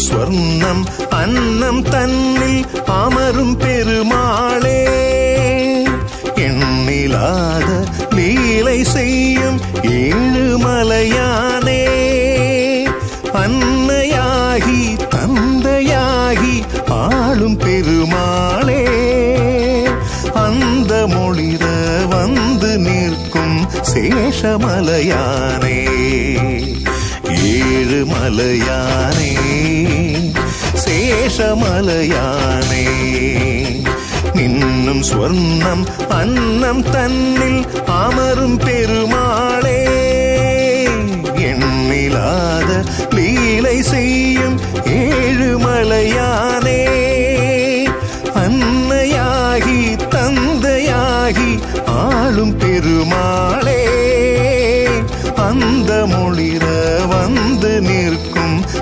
ஸ்வர்ணம் அன்னம் தன்னில் அமரும் பெருமாளே எண்ணிலாத லீலை செய்யும் ஏழுமலையானே அன்னையாகி தந்தையாகி ஆளும் பெருமாளே அந்த மொழித வந்து நிற்கும் சேஷமலையானே ஏழுமலையானே சேஷமலையானே நின்னும் ஸ்வர்ணம் அன்னம் தன்னில் அமரும் பெருமாளே எண்ணிலாத லீலை செய்யும் ஏழுமலையானே அன்னையாகி தந்தையாகி ஆளும் பெருமாளே அந்த மொழிர வந்து நிற்கும்